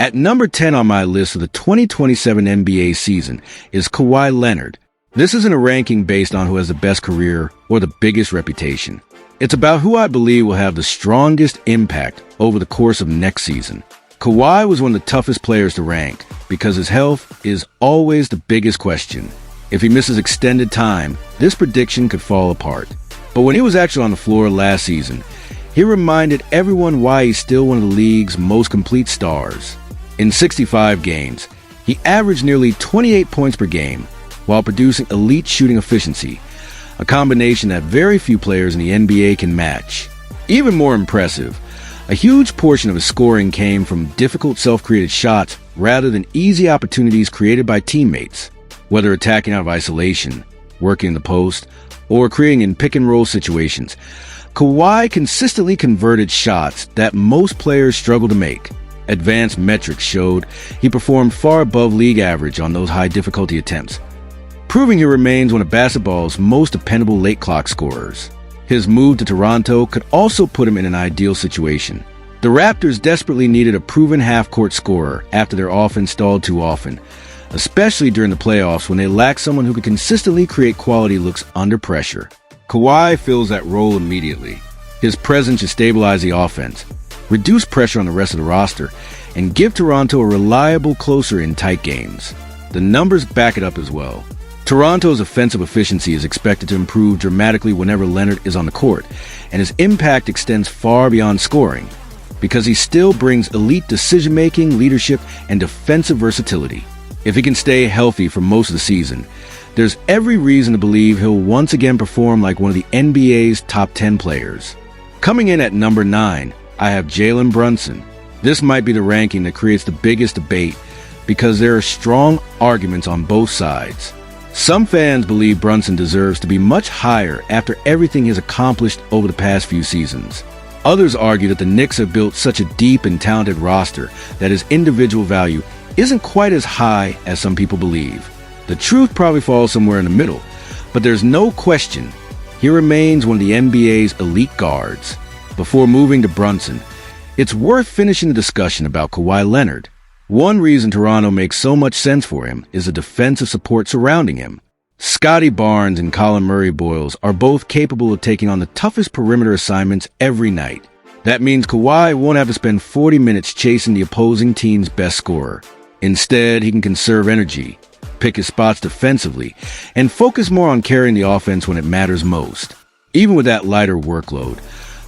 At number 10 on my list of the 2027 NBA season is Kawhi Leonard. This isn't a ranking based on who has the best career or the biggest reputation. It's about who I believe will have the strongest impact over the course of next season. Kawhi was one of the toughest players to rank because his health is always the biggest question. If he misses extended time, this prediction could fall apart. But when he was actually on the floor last season, he reminded everyone why he's still one of the league's most complete stars. In 65 games, he averaged nearly 28 points per game while producing elite shooting efficiency, a combination that very few players in the NBA can match. Even more impressive, a huge portion of his scoring came from difficult self-created shots rather than easy opportunities created by teammates. Whether attacking out of isolation, working in the post, or creating in pick-and-roll situations, Kawhi consistently converted shots that most players struggle to make. Advanced metrics showed he performed far above league average on those high-difficulty attempts, proving he remains one of basketball's most dependable late-clock scorers. His move to Toronto could also put him in an ideal situation. The Raptors desperately needed a proven half-court scorer after their offense stalled too often, especially during the playoffs when they lacked someone who could consistently create quality looks under pressure. Kawhi fills that role immediately. His presence should stabilize the offense, reduce pressure on the rest of the roster, and give Toronto a reliable closer in tight games. The numbers back it up as well. Toronto's offensive efficiency is expected to improve dramatically whenever Leonard is on the court, and his impact extends far beyond scoring, because he still brings elite decision-making, leadership, and defensive versatility. If he can stay healthy for most of the season, there's every reason to believe he'll once again perform like one of the NBA's top 10 players. Coming in at number 9, I have Jalen Brunson. This might be the ranking that creates the biggest debate because there are strong arguments on both sides. Some fans believe Brunson deserves to be much higher after everything he's accomplished over the past few seasons. Others argue that the Knicks have built such a deep and talented roster that his individual value isn't quite as high as some people believe. The truth probably falls somewhere in the middle, but there's no question he remains one of the NBA's elite guards. Before moving to Brunson, it's worth finishing the discussion about Kawhi Leonard. One reason Toronto makes so much sense for him is the defensive support surrounding him. Scotty Barnes and Colin Murray-Boyles are both capable of taking on the toughest perimeter assignments every night. That means Kawhi won't have to spend 40 minutes chasing the opposing team's best scorer. Instead, he can conserve energy, pick his spots defensively, and focus more on carrying the offense when it matters most. Even with that lighter workload,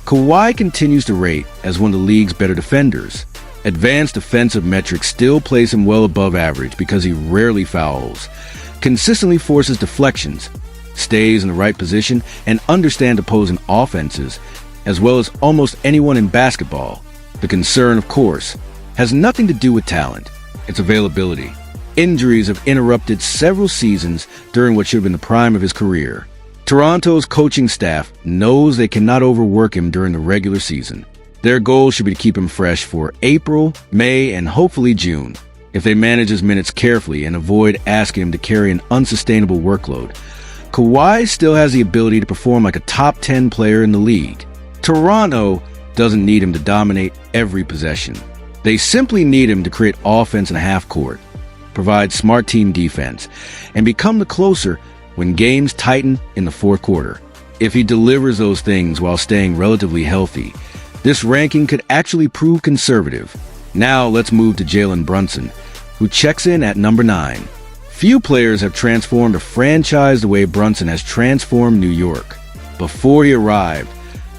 Kawhi continues to rate as one of the league's better defenders. Advanced defensive metrics still place him well above average because he rarely fouls, consistently forces deflections, stays in the right position, and understands opposing offenses, as well as almost anyone in basketball. The concern, of course, has nothing to do with talent. It's availability. Injuries have interrupted several seasons during what should have been the prime of his career. Toronto's coaching staff knows they cannot overwork him during the regular season. Their goal should be to keep him fresh for April, May, and hopefully June. If they manage his minutes carefully and avoid asking him to carry an unsustainable workload, Kawhi still has the ability to perform like a top 10 player in the league. Toronto doesn't need him to dominate every possession. They simply need him to create offense in a half court, provide smart team defense, and become the closer when games tighten in the fourth quarter. If he delivers those things while staying relatively healthy, this ranking could actually prove conservative. Now let's move to Jalen Brunson, who checks in at number 9. Few players have transformed a franchise the way Brunson has transformed New York. Before he arrived,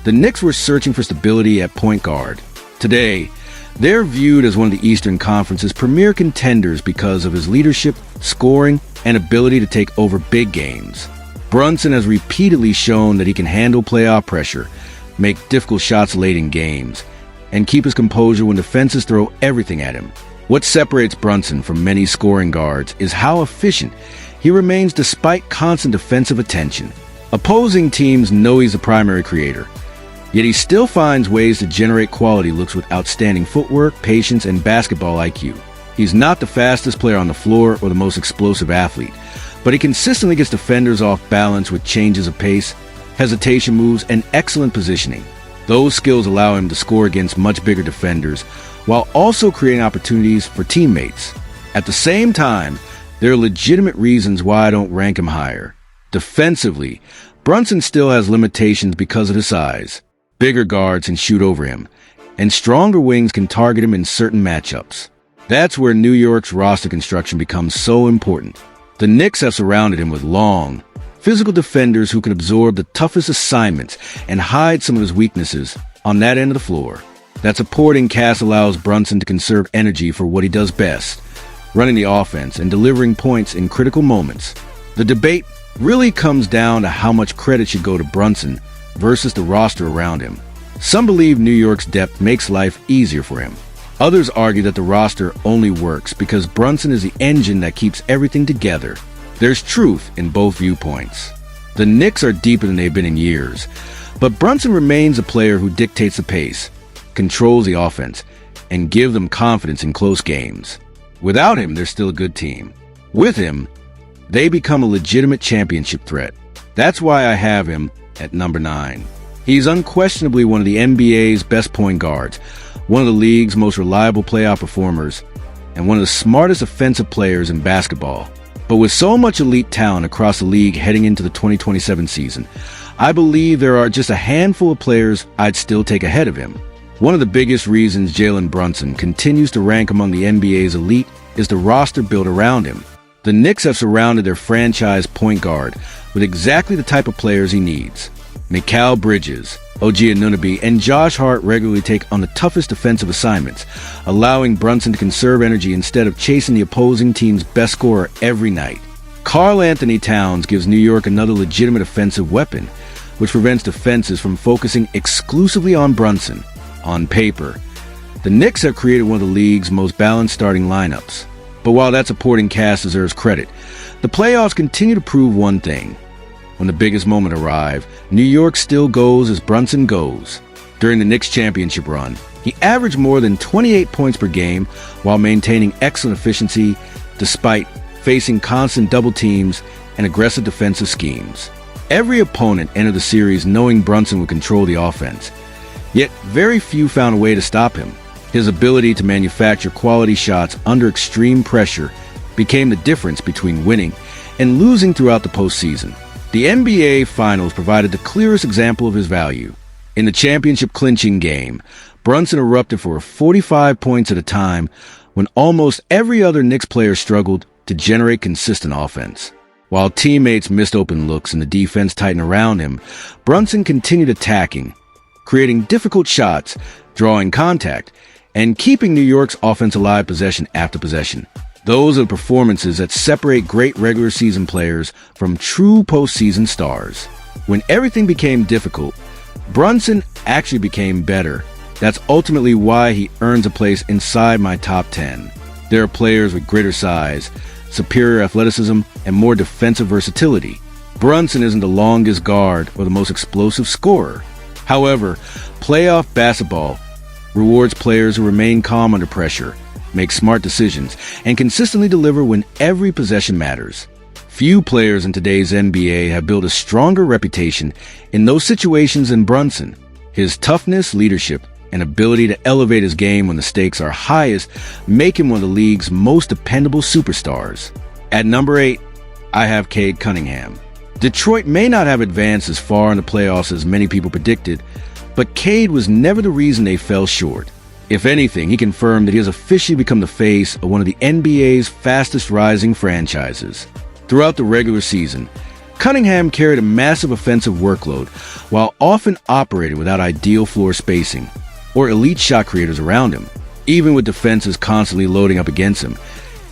the Knicks were searching for stability at point guard. Today, they're viewed as one of the Eastern Conference's premier contenders because of his leadership, scoring, and ability to take over big games. Brunson has repeatedly shown that he can handle playoff pressure, make difficult shots late in games, and keep his composure when defenses throw everything at him. What separates Brunson from many scoring guards is how efficient he remains despite constant defensive attention. Opposing teams know he's the primary creator, yet he still finds ways to generate quality looks with outstanding footwork, patience, and basketball IQ. He's not the fastest player on the floor or the most explosive athlete, but he consistently gets defenders off balance with changes of pace, hesitation moves, and excellent positioning. Those skills allow him to score against much bigger defenders while also creating opportunities for teammates. At the same time, there are legitimate reasons why I don't rank him higher. Defensively, Brunson still has limitations because of his size. Bigger guards can shoot over him, and stronger wings can target him in certain matchups. That's where New York's roster construction becomes so important. The Knicks have surrounded him with long, physical defenders who can absorb the toughest assignments and hide some of his weaknesses on that end of the floor. That supporting cast allows Brunson to conserve energy for what he does best, running the offense and delivering points in critical moments. The debate really comes down to how much credit should go to Brunson versus the roster around him. Some believe New York's depth makes life easier for him. Others argue that the roster only works because Brunson is the engine that keeps everything together. There's truth in both viewpoints. The Knicks are deeper than they've been in years, but Brunson remains a player who dictates the pace, controls the offense, and gives them confidence in close games. Without him, they're still a good team. With him, they become a legitimate championship threat. That's why I have him at number 9. He's unquestionably one of the NBA's best point guards, one of the league's most reliable playoff performers, and one of the smartest offensive players in basketball. But with so much elite talent across the league heading into the 2027 season, I believe there are just a handful of players I'd still take ahead of him. One of the biggest reasons Jalen Brunson continues to rank among the NBA's elite is the roster built around him. The Knicks have surrounded their franchise point guard with exactly the type of players he needs. Mikal Bridges, OG Anunoby, and Josh Hart regularly take on the toughest defensive assignments, allowing Brunson to conserve energy instead of chasing the opposing team's best scorer every night. Karl Anthony Towns gives New York another legitimate offensive weapon, which prevents defenses from focusing exclusively on Brunson. On paper, the Knicks have created one of the league's most balanced starting lineups. But while that supporting cast deserves credit, the playoffs continue to prove one thing. When the biggest moment arrives, New York still goes as Brunson goes. During the Knicks championship run, he averaged more than 28 points per game while maintaining excellent efficiency despite facing constant double teams and aggressive defensive schemes. Every opponent entered the series knowing Brunson would control the offense, yet very few found a way to stop him. His ability to manufacture quality shots under extreme pressure became the difference between winning and losing throughout the postseason. The NBA Finals provided the clearest example of his value. In the championship-clinching game, Brunson erupted for 45 points at a time when almost every other Knicks player struggled to generate consistent offense. While teammates missed open looks and the defense tightened around him, Brunson continued attacking, creating difficult shots, drawing contact, and keeping New York's offense alive possession after possession. Those are the performances that separate great regular season players from true postseason stars. When everything became difficult, Brunson actually became better. That's ultimately why he earns a place inside my top 10. There are players with greater size, superior athleticism, and more defensive versatility. Brunson isn't the longest guard or the most explosive scorer. However, playoff basketball rewards players who remain calm under pressure, make smart decisions, and consistently deliver when every possession matters. Few players in today's NBA have built a stronger reputation in those situations than Brunson. His toughness, leadership, and ability to elevate his game when the stakes are highest make him one of the league's most dependable superstars. At number 8, I have Cade Cunningham. Detroit may not have advanced as far in the playoffs as many people predicted, but Cade was never the reason they fell short. If anything, he confirmed that he has officially become the face of one of the NBA's fastest rising franchises. Throughout the regular season, Cunningham carried a massive offensive workload while often operating without ideal floor spacing or elite shot creators around him. Even with defenses constantly loading up against him,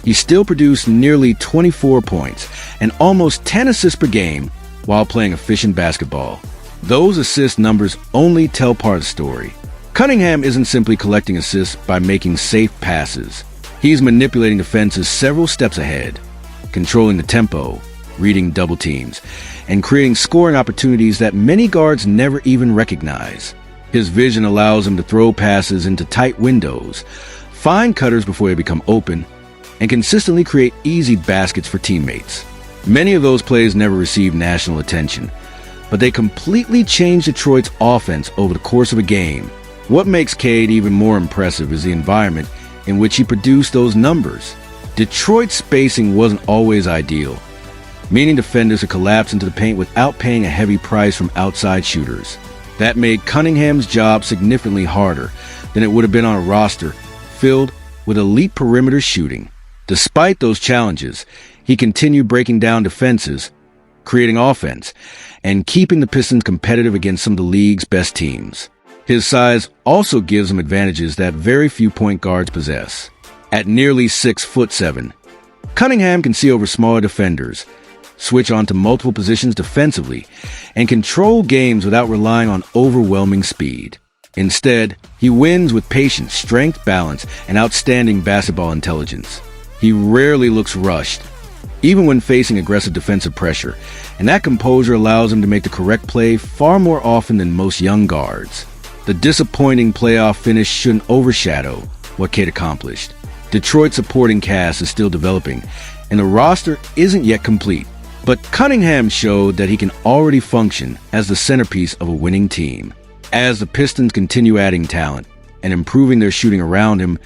he still produced nearly 24 points and almost 10 assists per game while playing efficient basketball. Those assist numbers only tell part of the story. Cunningham isn't simply collecting assists by making safe passes. He's manipulating defenses several steps ahead, controlling the tempo, reading double teams, and creating scoring opportunities that many guards never even recognize. His vision allows him to throw passes into tight windows, find cutters before they become open, and consistently create easy baskets for teammates. Many of those plays never received national attention, but they completely changed Detroit's offense over the course of a game. What makes Cade even more impressive is the environment in which he produced those numbers. Detroit's spacing wasn't always ideal, meaning defenders could collapse into the paint without paying a heavy price from outside shooters. That made Cunningham's job significantly harder than it would have been on a roster filled with elite perimeter shooting. Despite those challenges, he continued breaking down defenses, creating offense, and keeping the Pistons competitive against some of the league's best teams. His size also gives him advantages that very few point guards possess. At nearly 6'7", Cunningham can see over smaller defenders, switch onto multiple positions defensively, and control games without relying on overwhelming speed. Instead, he wins with patience, strength, balance, and outstanding basketball intelligence. He rarely looks rushed, even when facing aggressive defensive pressure, and that composure allows him to make the correct play far more often than most young guards. The disappointing playoff finish shouldn't overshadow what Cade accomplished. Detroit's supporting cast is still developing, and the roster isn't yet complete. But Cunningham showed that he can already function as the centerpiece of a winning team. As the Pistons continue adding talent and improving their shooting around him,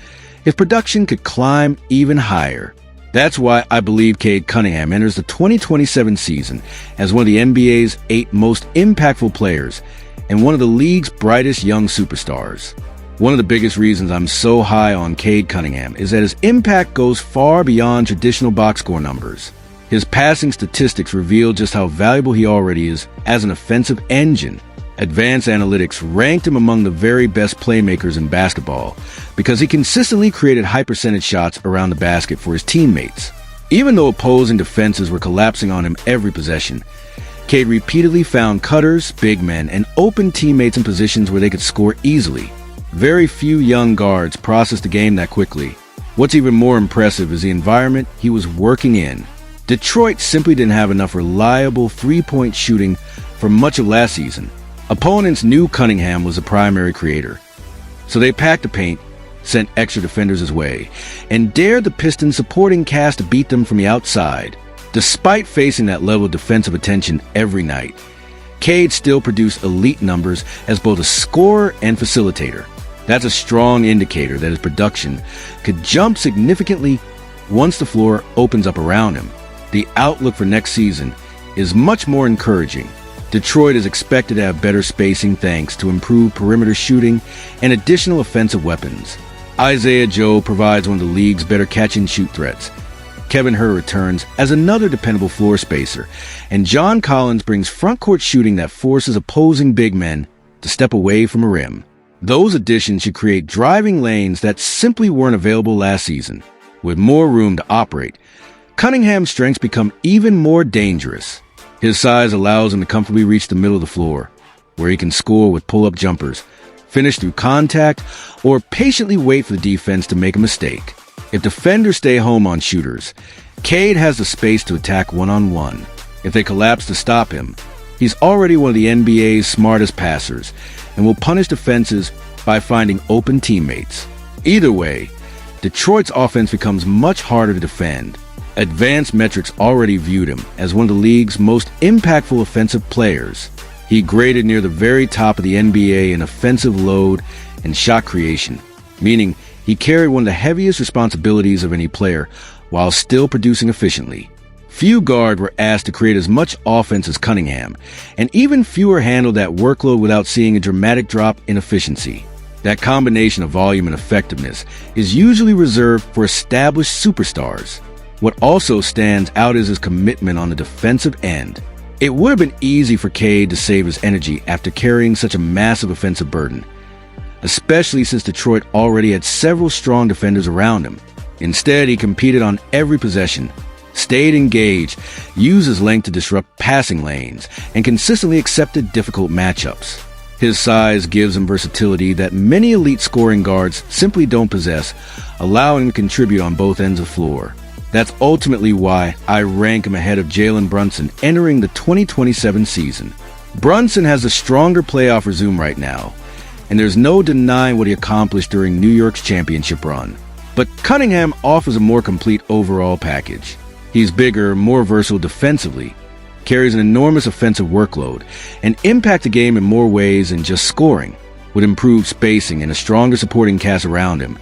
his production could climb even higher. That's why I believe Cade Cunningham enters the 2027 season as one of the NBA's 8 most impactful players and one of the league's brightest young superstars. One of the biggest reasons I'm so high on Cade Cunningham is that his impact goes far beyond traditional box score numbers. His passing statistics reveal just how valuable he already is as an offensive engine. Advanced analytics ranked him among the very best playmakers in basketball because he consistently created high-percentage shots around the basket for his teammates. Even though opposing defenses were collapsing on him every possession, Cade repeatedly found cutters, big men, and open teammates in positions where they could score easily. Very few young guards process the game that quickly. What's even more impressive is the environment he was working in. Detroit simply didn't have enough reliable three-point shooting for much of last season. Opponents knew Cunningham was the primary creator, so they packed the paint, sent extra defenders his way, and dared the Pistons supporting cast to beat them from the outside. Despite facing that level of defensive attention every night, Cade still produced elite numbers as both a scorer and facilitator. That's a strong indicator that his production could jump significantly once the floor opens up around him. The outlook for next season is much more encouraging. Detroit is expected to have better spacing thanks to improved perimeter shooting and additional offensive weapons. Isaiah Joe provides one of the league's better catch-and-shoot threats. Kevin Huerter returns as another dependable floor spacer, and John Collins brings front-court shooting that forces opposing big men to step away from a rim. Those additions should create driving lanes that simply weren't available last season. With more room to operate, Cunningham's strengths become even more dangerous. His size allows him to comfortably reach the middle of the floor, where he can score with pull-up jumpers, finish through contact, or patiently wait for the defense to make a mistake. If defenders stay home on shooters, Cade has the space to attack one-on-one. If they collapse to stop him, he's already one of the NBA's smartest passers and will punish defenses by finding open teammates. Either way, Detroit's offense becomes much harder to defend. Advanced metrics already viewed him as one of the league's most impactful offensive players. He graded near the very top of the NBA in offensive load and shot creation, meaning he carried one of the heaviest responsibilities of any player while still producing efficiently. Few guards were asked to create as much offense as Cunningham, and even fewer handled that workload without seeing a dramatic drop in efficiency. That combination of volume and effectiveness is usually reserved for established superstars. What also stands out is his commitment on the defensive end. It would have been easy for Cade to save his energy after carrying such a massive offensive burden, especially since Detroit already had several strong defenders around him. Instead, he competed on every possession, stayed engaged, used his length to disrupt passing lanes, and consistently accepted difficult matchups. His size gives him versatility that many elite scoring guards simply don't possess, allowing him to contribute on both ends of the floor. That's ultimately why I rank him ahead of Jalen Brunson entering the 2027 season. Brunson has a stronger playoff resume right now, and there's no denying what he accomplished during New York's championship run. But Cunningham offers a more complete overall package. He's bigger, more versatile defensively, carries an enormous offensive workload, and impacts the game in more ways than just scoring. With improved spacing and a stronger supporting cast around him,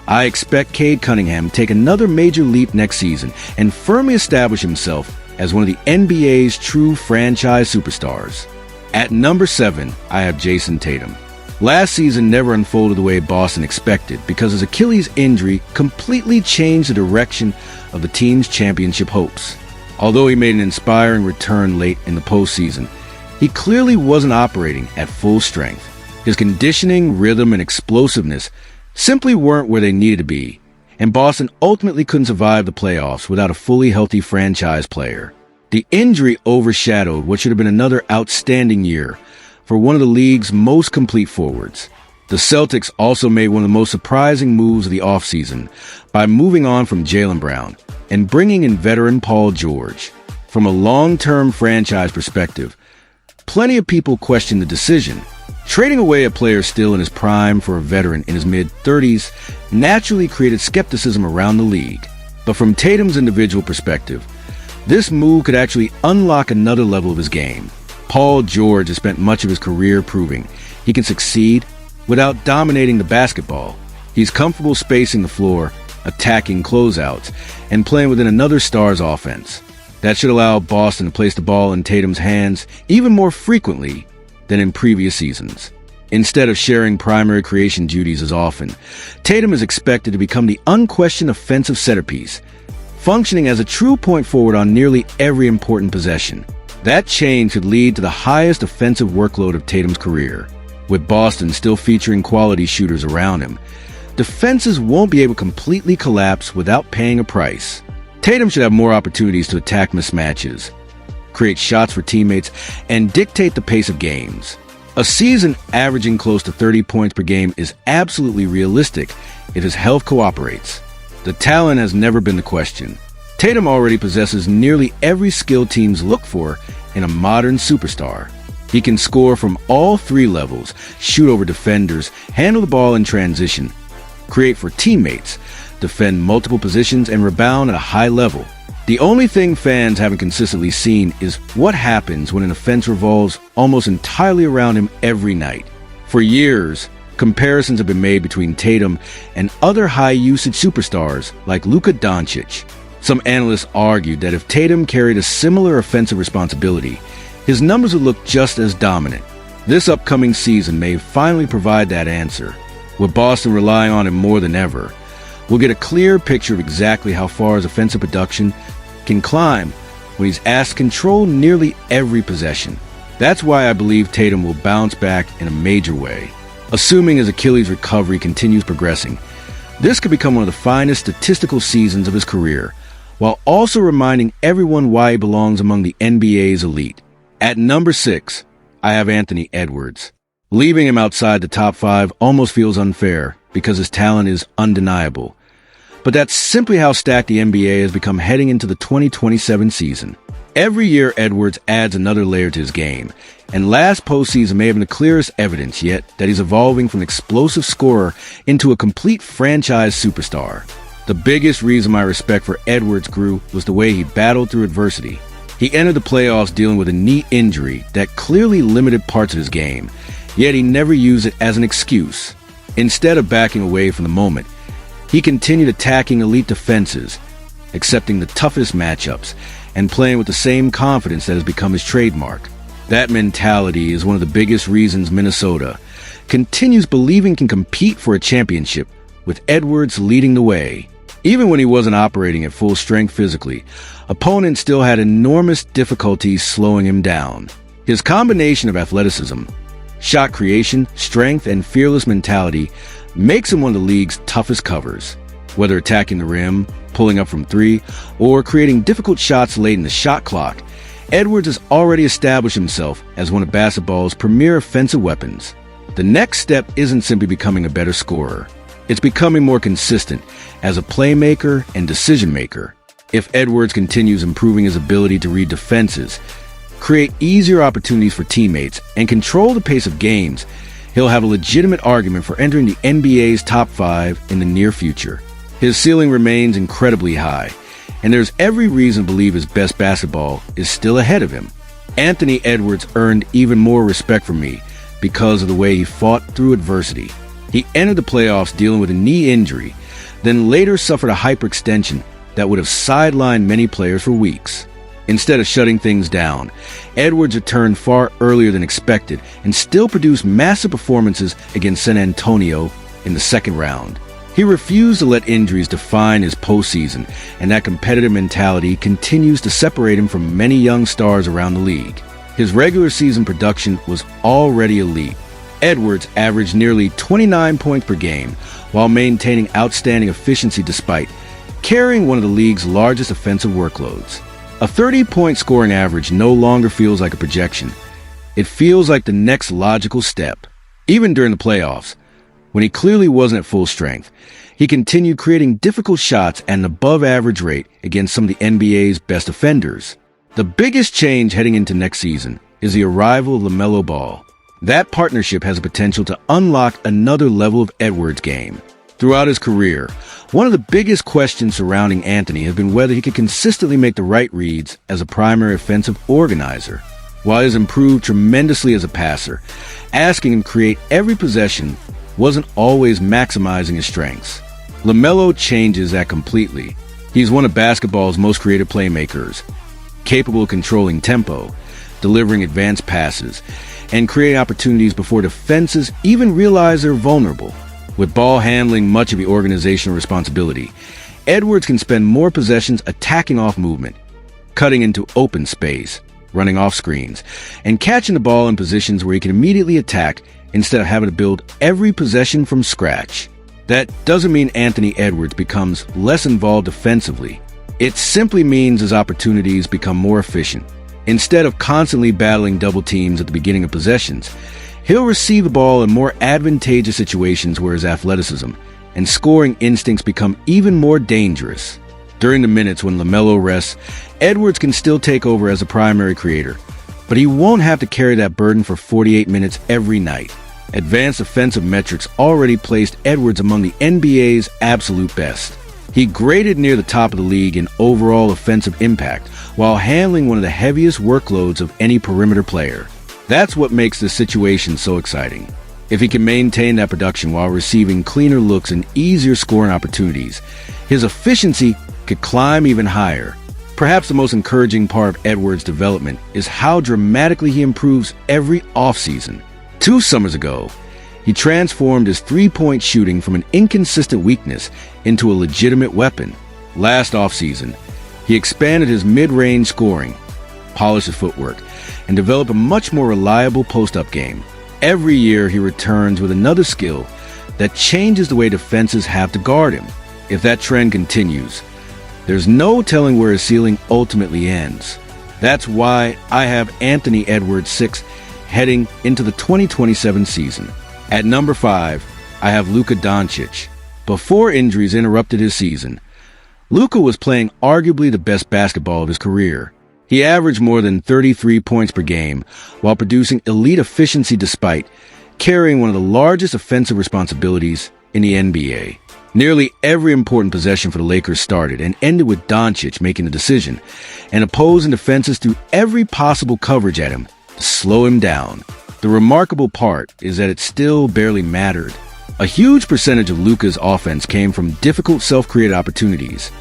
I expect Cade Cunningham to take another major leap next season and firmly establish himself as one of the NBA's true franchise superstars. At number 7, I have Jason Tatum. Last season never unfolded the way Boston expected because his Achilles injury completely changed the direction of the team's championship hopes. Although he made an inspiring return late in the postseason, he clearly wasn't operating at full strength. His conditioning, rhythm, and explosiveness simply weren't where they needed to be, and Boston ultimately couldn't survive the playoffs without a fully healthy franchise player. The injury overshadowed what should have been another outstanding year for one of the league's most complete forwards. The Celtics also made one of the most surprising moves of the offseason by moving on from Jaylen Brown and bringing in veteran Paul George. From a long-term franchise perspective, plenty of people questioned the decision. Trading away a player still in his prime for a veteran in his mid-30s naturally created skepticism around the league. But from Tatum's individual perspective, this move could actually unlock another level of his game. Paul George has spent much of his career proving he can succeed without dominating the basketball. He's comfortable spacing the floor, attacking closeouts, and playing within another star's offense. That should allow Boston to place the ball in Tatum's hands even more frequently than in previous seasons. Instead of sharing primary creation duties as often, Tatum is expected to become the unquestioned offensive centerpiece, functioning as a true point forward on nearly every important possession. That change could lead to the highest offensive workload of Tatum's career. With Boston still featuring quality shooters around him, defenses won't be able to completely collapse without paying a price. Tatum should have more opportunities to attack mismatches, create shots for teammates, and dictate the pace of games. A season averaging close to 30 points per game is absolutely realistic if his health cooperates. The talent has never been the question. Tatum already possesses nearly every skill teams look for in a modern superstar. He can score from all 3 levels, shoot over defenders, handle the ball in transition, create for teammates, defend multiple positions, and rebound at a high level. The only thing fans haven't consistently seen is what happens when an offense revolves almost entirely around him every night. For years, comparisons have been made between Tatum and other high-usage superstars like Luka Doncic. Some analysts argued that if Tatum carried a similar offensive responsibility, his numbers would look just as dominant. This upcoming season may finally provide that answer. With Boston relying on him more than ever, we'll get a clear picture of exactly how far his offensive production can climb when he's asked to control nearly every possession. That's why I believe Tatum will bounce back in a major way. Assuming his Achilles recovery continues progressing, this could become one of the finest statistical seasons of his career, while also reminding everyone why he belongs among the NBA's elite. At number 6, I have Anthony Edwards. Leaving him outside the top 5 almost feels unfair because his talent is undeniable. But that's simply how stacked the NBA has become heading into the 2027 season. Every year, Edwards adds another layer to his game, and last postseason may have been the clearest evidence yet that he's evolving from an explosive scorer into a complete franchise superstar. The biggest reason my respect for Edwards grew was the way he battled through adversity. He entered the playoffs dealing with a knee injury that clearly limited parts of his game, yet he never used it as an excuse. Instead of backing away from the moment, he continued attacking elite defenses, accepting the toughest matchups, and playing with the same confidence that has become his trademark. That mentality is one of the biggest reasons Minnesota continues believing can compete for a championship, with Edwards leading the way. Even when he wasn't operating at full strength physically, opponents still had enormous difficulties slowing him down. His combination of athleticism, shot creation, strength, and fearless mentality makes him one of the league's toughest covers. Whether attacking the rim, pulling up from 3, or creating difficult shots late in the shot clock, Edwards has already established himself as one of basketball's premier offensive weapons. The next step isn't simply becoming a better scorer. It's becoming more consistent as a playmaker and decision-maker. If Edwards continues improving his ability to read defenses, create easier opportunities for teammates, and control the pace of games, he'll have a legitimate argument for entering the NBA's top 5 in the near future. His ceiling remains incredibly high, and there's every reason to believe his best basketball is still ahead of him. Anthony Edwards earned even more respect from me because of the way he fought through adversity. He entered the playoffs dealing with a knee injury, then later suffered a hyperextension that would have sidelined many players for weeks. Instead of shutting things down, Edwards returned far earlier than expected and still produced massive performances against San Antonio in the second round. He refused to let injuries define his postseason, and that competitive mentality continues to separate him from many young stars around the league. His regular season production was already elite. Edwards averaged nearly 29 points per game while maintaining outstanding efficiency despite carrying one of the league's largest offensive workloads. A 30-point scoring average no longer feels like a projection. It feels like the next logical step. Even during the playoffs, when he clearly wasn't at full strength, he continued creating difficult shots at an above-average rate against some of the NBA's best offenders. The biggest change heading into next season is the arrival of LaMelo Ball. That partnership has the potential to unlock another level of Edwards' game. Throughout his career, one of the biggest questions surrounding Anthony has been whether he could consistently make the right reads as a primary offensive organizer. While he has improved tremendously as a passer, asking him to create every possession wasn't always maximizing his strengths. LaMelo changes that completely. He's one of basketball's most creative playmakers, capable of controlling tempo, delivering advanced passes, and creating opportunities before defenses even realize they're vulnerable. With ball handling much of the organizational responsibility, Edwards can spend more possessions attacking off movement, cutting into open space, running off screens, and catching the ball in positions where he can immediately attack instead of having to build every possession from scratch. That doesn't mean Anthony Edwards becomes less involved defensively. It simply means his opportunities become more efficient. Instead of constantly battling double teams at the beginning of possessions, he'll receive the ball in more advantageous situations where his athleticism and scoring instincts become even more dangerous. During the minutes when LaMelo rests, Edwards can still take over as a primary creator, but he won't have to carry that burden for 48 minutes every night. Advanced offensive metrics already placed Edwards among the NBA's absolute best. He graded near the top of the league in overall offensive impact while handling one of the heaviest workloads of any perimeter player. That's what makes this situation so exciting. If he can maintain that production while receiving cleaner looks and easier scoring opportunities, his efficiency could climb even higher. Perhaps the most encouraging part of Edwards' development is how dramatically he improves every offseason. 2 summers ago, he transformed his three-point shooting from an inconsistent weakness into a legitimate weapon. Last offseason, he expanded his mid-range scoring, polished his footwork, and developed a much more reliable post-up game. Every year, he returns with another skill that changes the way defenses have to guard him. If that trend continues, there's no telling where his ceiling ultimately ends. That's why I have Anthony Edwards 6 heading into the 2027 season. At number 5, I have Luka Doncic. Before injuries interrupted his season, Luka was playing arguably the best basketball of his career. He averaged more than 33 points per game while producing elite efficiency despite carrying one of the largest offensive responsibilities in the NBA. Nearly every important possession for the Lakers started and ended with Doncic making the decision and opposing defenses through every possible coverage at him to slow him down. The remarkable part is that it still barely mattered. A huge percentage of Luka's offense came from difficult self-created opportunities.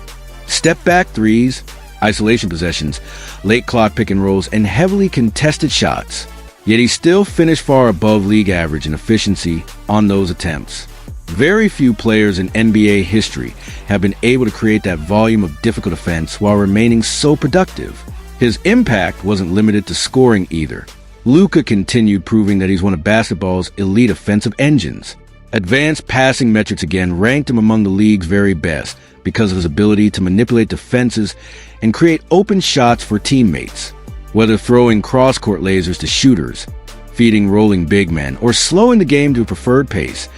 Step-back threes, isolation possessions, late clock pick and rolls, and heavily contested shots. Yet he still finished far above league average in efficiency on those attempts. Very few players in NBA history have been able to create that volume of difficult offense while remaining so productive. His impact wasn't limited to scoring either. Luka continued proving that he's one of basketball's elite offensive engines. Advanced passing metrics again ranked him among the league's very best because of his ability to manipulate defenses and create open shots for teammates. Whether throwing cross-court lasers to shooters, feeding rolling big men, or slowing the game to a preferred pace,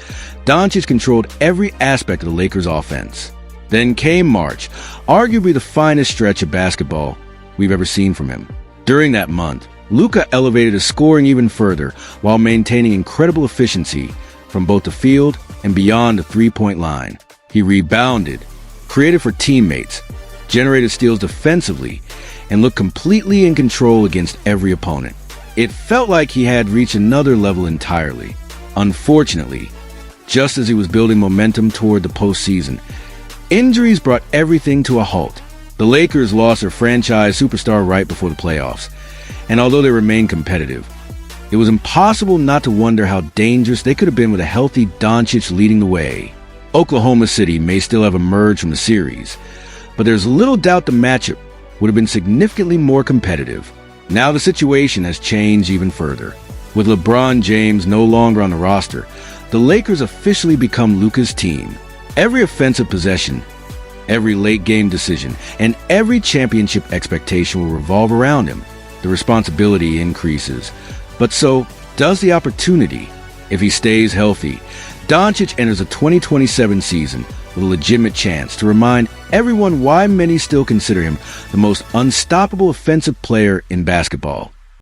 Doncic controlled every aspect of the Lakers' offense. Then came March, arguably the finest stretch of basketball we've ever seen from him. During that month, Luka elevated his scoring even further while maintaining incredible efficiency from both the field and beyond the three-point line. He rebounded, created for teammates, generated steals defensively, and looked completely in control against every opponent. It felt like he had reached another level entirely. Unfortunately, just as he was building momentum toward the postseason, injuries brought everything to a halt. The Lakers lost their franchise superstar right before the playoffs, and although they remained competitive, it was impossible not to wonder how dangerous they could have been with a healthy Doncic leading the way. Oklahoma City may still have emerged from the series, but there's little doubt the matchup would have been significantly more competitive. Now the situation has changed even further. With LeBron James no longer on the roster, the Lakers officially become Luka's team. Every offensive possession, every late-game decision, and every championship expectation will revolve around him. The responsibility increases, but so does the opportunity. If he stays healthy, Doncic enters the 2027 season with a legitimate chance to remind everyone why many still consider him the most unstoppable offensive player in basketball.